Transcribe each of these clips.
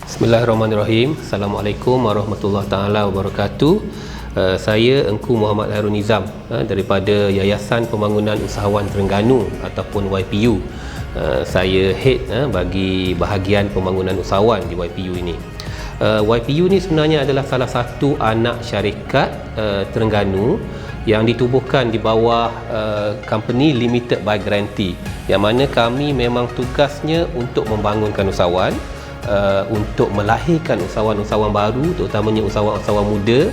Bismillahirrahmanirrahim. Assalamualaikum warahmatullahi taala wabarakatuh. Saya Engku Muhammad Harun Nizam daripada Yayasan Pembangunan Usahawan Terengganu ataupun YPU. Saya head bagi bahagian pembangunan usahawan di YPU ini. YPU ni sebenarnya adalah salah satu anak syarikat Terengganu yang ditubuhkan di bawah company limited by grantee, yang mana kami memang tugasnya untuk membangunkan usahawan, untuk melahirkan usahawan-usahawan baru, terutamanya usahawan-usahawan muda,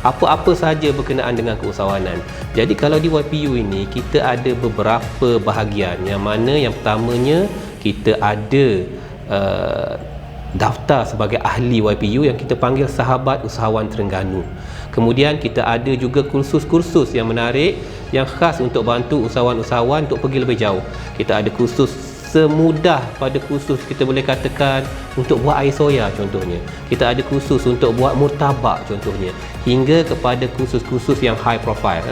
apa-apa sahaja berkenaan dengan keusahawanan. Jadi kalau di YPU ini kita ada beberapa bahagian, yang mana yang pertamanya kita ada daftar sebagai ahli YPU yang kita panggil Sahabat Usahawan Terengganu. Kemudian kita ada juga kursus-kursus yang menarik yang khas untuk bantu usahawan-usahawan untuk pergi lebih jauh. Kita ada kursus semudah pada kursus kita boleh katakan untuk buat air soya contohnya. Kita ada kursus untuk buat murtabak contohnya, hingga kepada kursus-kursus yang high profile,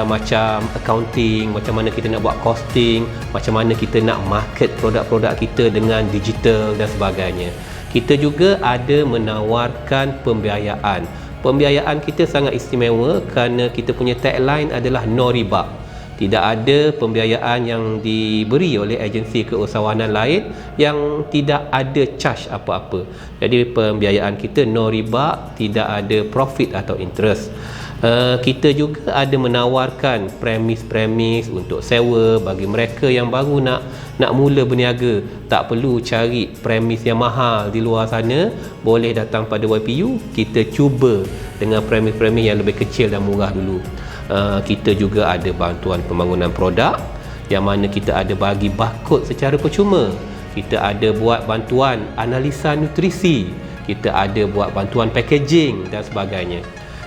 macam accounting, macam mana kita nak buat costing, macam mana kita nak market produk-produk kita dengan digital dan sebagainya. Kita juga ada menawarkan pembiayaan. Pembiayaan kita sangat istimewa kerana kita punya tagline adalah no riba. Tidak ada pembiayaan yang diberi oleh agensi keusahawanan lain yang tidak ada charge apa-apa. Jadi pembiayaan kita no riba, tidak ada profit atau interest. Kita juga ada menawarkan premis-premis untuk sewa bagi mereka yang baru nak mula berniaga. Tak perlu cari premis yang mahal di luar sana, boleh datang pada YPU, kita cuba dengan premis-premis yang lebih kecil dan murah dulu. Kita juga ada bantuan pembangunan produk, yang mana kita ada bagi barcode secara percuma. Kita ada buat bantuan analisa nutrisi, kita ada buat bantuan packaging dan sebagainya.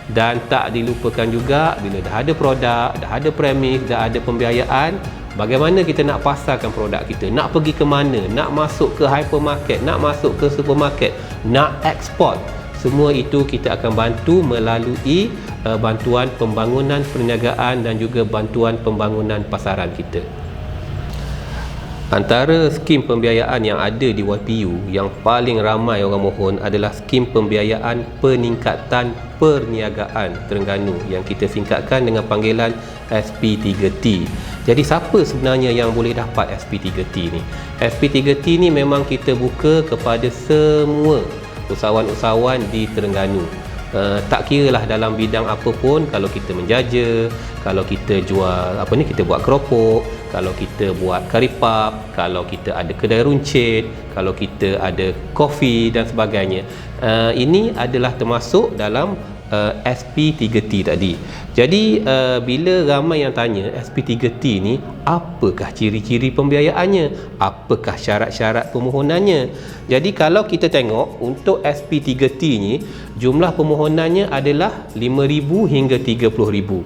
Dan tak dilupakan juga, bila dah ada produk, dah ada premis, dah ada pembiayaan, bagaimana kita nak pasarkan produk kita, nak pergi ke mana, nak masuk ke hypermarket, nak masuk ke supermarket, nak ekspor. Semua itu kita akan bantu melalui bantuan pembangunan perniagaan dan juga bantuan pembangunan pasaran kita. Antara skim pembiayaan yang ada di YPU yang paling ramai orang mohon adalah skim pembiayaan peningkatan perniagaan Terengganu, yang kita singkatkan dengan panggilan SP3T. Jadi siapa sebenarnya yang boleh dapat SP3T ni? SP3T ni memang kita buka kepada semua usahawan-usahawan di Terengganu. Tak kira lah dalam bidang apa pun, kalau kita menjaja, kalau kita jual kita buat keropok, kalau kita buat kari pap, kalau kita ada kedai runcit, kalau kita ada kopi dan sebagainya. Ini adalah termasuk dalam SP3T tadi. Jadi bila ramai yang tanya SP3T ni apakah ciri-ciri pembiayaannya, apakah syarat-syarat permohonannya. Jadi kalau kita tengok untuk SP3T ni, jumlah permohonannya adalah 5,000 hingga 30,000.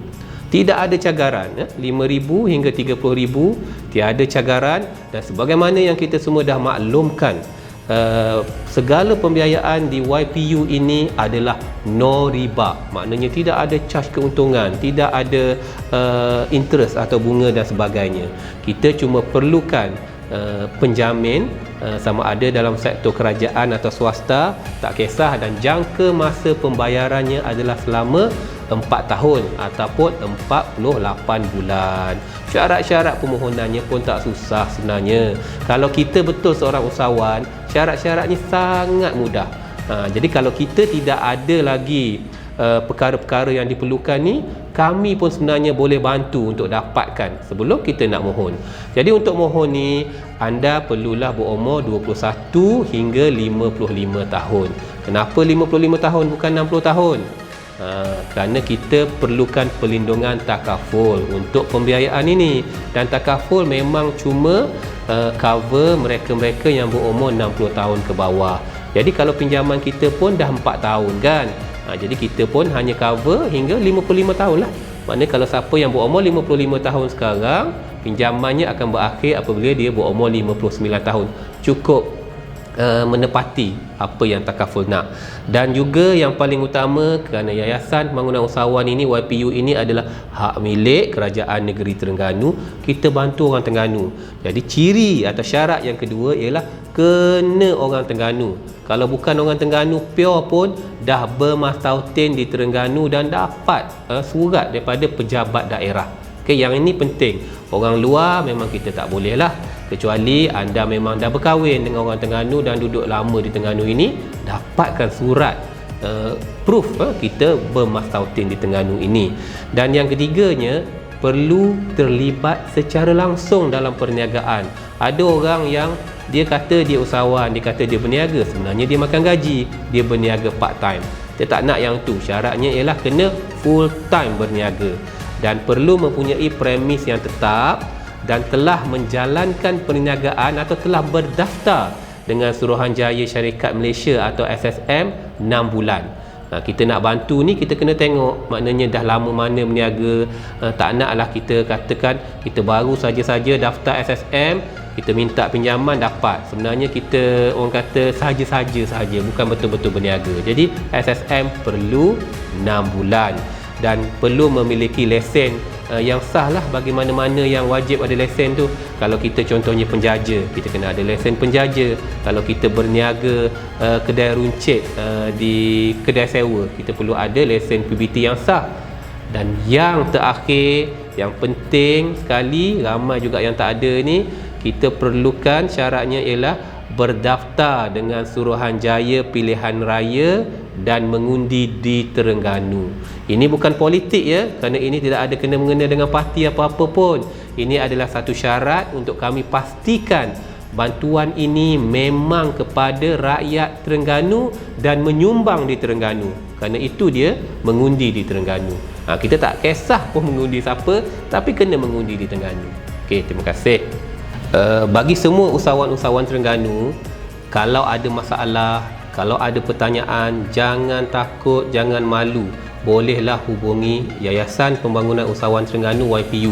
Tidak ada cagaran, 5,000 hingga 30,000 tiada cagaran. Dan sebagaimana yang kita semua dah maklumkan, segala pembiayaan di YPU ini adalah no riba, maknanya tidak ada charge keuntungan, tidak ada interest atau bunga dan sebagainya. Kita cuma perlukan penjamin, sama ada dalam sektor kerajaan atau swasta, tak kisah, dan jangka masa pembayarannya adalah selama 4 tahun ataupun 48 bulan. Syarat-syarat permohonannya pun tak susah sebenarnya. Kalau kita betul seorang usahawan, syarat-syaratnya sangat mudah. Jadi kalau kita tidak ada lagi perkara-perkara yang diperlukan ni, kami pun sebenarnya boleh bantu untuk dapatkan sebelum kita nak mohon. Jadi untuk mohon ni, anda perlulah berumur 21 hingga 55 tahun. Kenapa 55 tahun bukan 60 tahun? Kerana kita perlukan perlindungan takaful untuk pembiayaan ini, dan takaful memang cuma cover mereka-mereka yang berumur 60 tahun ke bawah. Jadi kalau pinjaman kita pun dah 4 tahun kan, jadi kita pun hanya cover hingga 55 tahun lah. Maknanya kalau siapa yang berumur 55 tahun sekarang, pinjamannya akan berakhir apabila dia berumur 59 tahun. Cukup menepati apa yang takaful nak. Dan juga yang paling utama, kerana Yayasan Pembangunan Usahawan ini, YPU ini adalah hak milik Kerajaan Negeri Terengganu, kita bantu orang Terengganu. Jadi ciri atau syarat yang kedua ialah kena orang Terengganu. Kalau bukan orang Terengganu pure pun dah bermastautin di Terengganu dan dapat surat daripada pejabat daerah. Okey, yang ini penting. Orang luar memang kita tak boleh lah, kecuali anda memang dah berkahwin dengan orang Terengganu dan duduk lama di Terengganu ini, dapatkan surat proof kita bermastautin di Terengganu ini. Dan yang ketiganya, perlu terlibat secara langsung dalam perniagaan. Ada orang yang dia kata dia usahawan, dia kata dia berniaga, sebenarnya dia makan gaji, dia berniaga part time. Dia tak nak yang tu. Syaratnya ialah kena full time berniaga dan perlu mempunyai premis yang tetap dan telah menjalankan perniagaan atau telah berdaftar dengan Suruhanjaya Syarikat Malaysia atau SSM 6 bulan. Kita nak bantu ni, kita kena tengok maknanya dah lama mana berniaga. Tak naklah kita katakan kita baru saja-saja daftar SSM, kita minta pinjaman dapat. Sebenarnya kita orang kata saja-saja saja, bukan betul-betul berniaga. Jadi SSM perlu 6 bulan dan perlu memiliki lesen yang sah lah. Bagi mana-mana yang wajib ada lesen tu. Kalau kita contohnya penjaja, kita kena ada lesen penjaja. Kalau kita berniaga kedai runcit di kedai sewa, kita perlu ada lesen PBT yang sah. Dan yang terakhir, yang penting sekali, ramai juga yang tak ada ni, kita perlukan syaratnya ialah berdaftar dengan Suruhanjaya Pilihan Raya dan mengundi di Terengganu. Ini bukan politik ya, kerana ini tidak ada kena-mengena dengan parti apa-apa pun. Ini adalah satu syarat untuk kami pastikan bantuan ini memang kepada rakyat Terengganu dan menyumbang di Terengganu. Kerana itu dia mengundi di Terengganu. Kita tak kisah pun mengundi siapa, tapi kena mengundi di Terengganu. Okey, terima kasih. Bagi semua usahawan-usahawan Terengganu, kalau ada masalah, kalau ada pertanyaan, jangan takut, jangan malu. Bolehlah hubungi Yayasan Pembangunan Usahawan Terengganu YPU.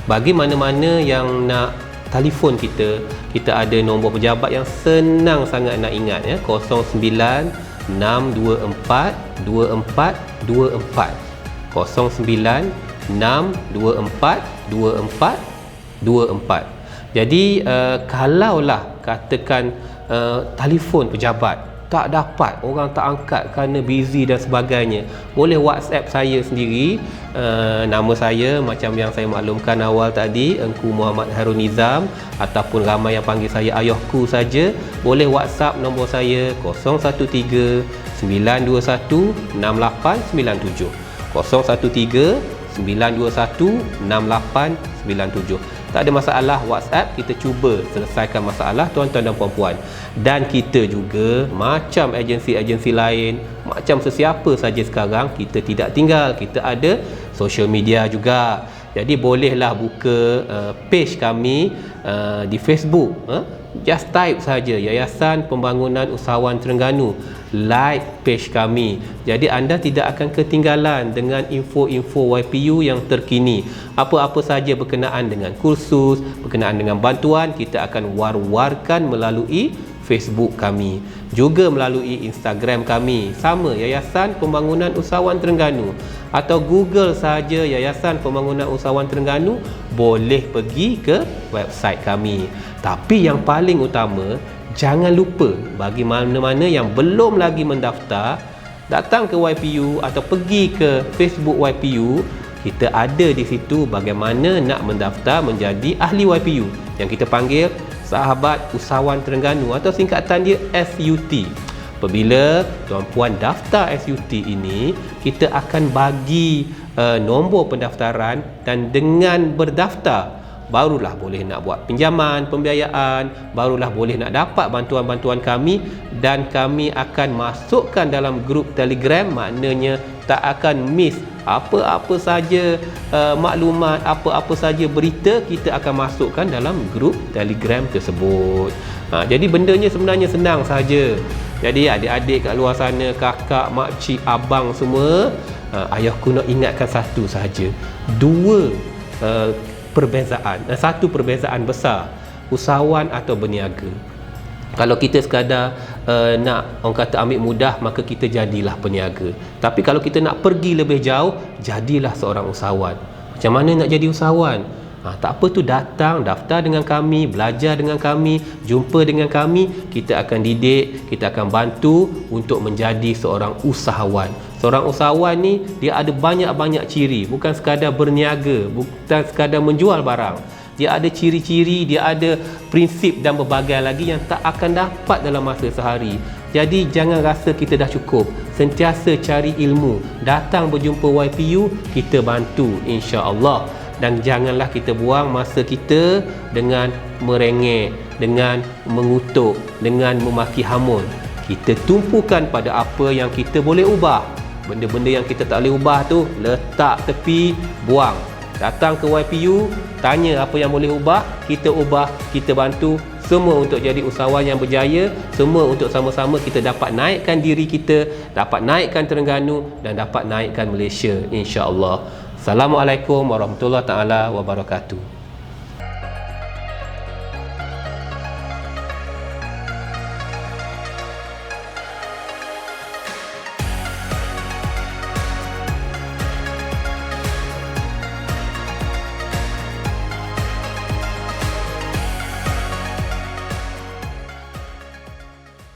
Bagi mana-mana yang nak telefon kita, kita ada nombor pejabat yang senang sangat nak ingat ya, 09 624 2424 09 624 2424. Jadi kalaulah katakan telefon pejabat tak dapat, orang tak angkat kerana busy dan sebagainya, boleh WhatsApp saya sendiri. Nama saya macam yang saya maklumkan awal tadi, Engku Muhammad Harun Nizam, ataupun ramai yang panggil saya Ayahku saja. Boleh WhatsApp nombor saya 013 921 6897 013 921 6897. Tak ada masalah WhatsApp, kita cuba selesaikan masalah tuan-tuan dan puan-puan. Dan kita juga macam agensi-agensi lain, macam sesiapa saja sekarang, kita tidak tinggal, kita ada social media juga. Jadi bolehlah buka page kami di Facebook. Just type saja Yayasan Pembangunan Usahawan Terengganu, like page kami. Jadi anda tidak akan ketinggalan dengan info-info YPU yang terkini. Apa-apa saja berkenaan dengan kursus, berkenaan dengan bantuan, kita akan war-warkan melalui Facebook kami, juga melalui Instagram kami, sama Yayasan Pembangunan Usahawan Terengganu, atau Google saja Yayasan Pembangunan Usahawan Terengganu, boleh pergi ke website kami. Tapi yang paling utama, jangan lupa bagi mana-mana yang belum lagi mendaftar, datang ke YPU atau pergi ke Facebook YPU. Kita ada di situ bagaimana nak mendaftar menjadi ahli YPU, yang kita panggil Sahabat Usahawan Terengganu atau singkatan dia SUT. Apabila tuan-puan daftar SUT ini, kita akan bagi nombor pendaftaran, dan dengan berdaftar barulah boleh nak buat pinjaman, pembiayaan, barulah boleh nak dapat bantuan-bantuan kami, dan kami akan masukkan dalam grup Telegram. Maknanya tak akan miss apa-apa saja maklumat, apa-apa saja berita, kita akan masukkan dalam grup Telegram tersebut. Jadi bendanya sebenarnya senang saja. Jadi adik-adik kat luar sana, kakak, makcik, abang semua, ayahku nak ingatkan satu sahaja, satu perbezaan besar, usahawan atau berniaga. Kalau kita sekadar nak orang kata ambil mudah, maka kita jadilah peniaga. Tapi kalau kita nak pergi lebih jauh, jadilah seorang usahawan. Macam mana nak jadi usahawan? Tak apa tu, datang, daftar dengan kami, belajar dengan kami, jumpa dengan kami. Kita akan didik, kita akan bantu untuk menjadi seorang usahawan. Seorang usahawan ni dia ada banyak-banyak ciri, bukan sekadar berniaga, bukan sekadar menjual barang. Dia ada ciri-ciri, dia ada prinsip dan berbagai lagi yang tak akan dapat dalam masa sehari. Jadi jangan rasa kita dah cukup. Sentiasa cari ilmu. Datang berjumpa YPU, kita bantu insya-Allah. Dan janganlah kita buang masa kita dengan merengek, dengan mengutuk, dengan memaki hamun. Kita tumpukan pada apa yang kita boleh ubah. Benda-benda yang kita tak boleh ubah tu, letak tepi, buang. Datang ke YPU, tanya apa yang boleh ubah, kita ubah, kita bantu. Semua untuk jadi usahawan yang berjaya, semua untuk sama-sama kita dapat naikkan diri kita, dapat naikkan Terengganu dan dapat naikkan Malaysia insya-Allah. Assalamualaikum warahmatullahi taala wabarakatuh.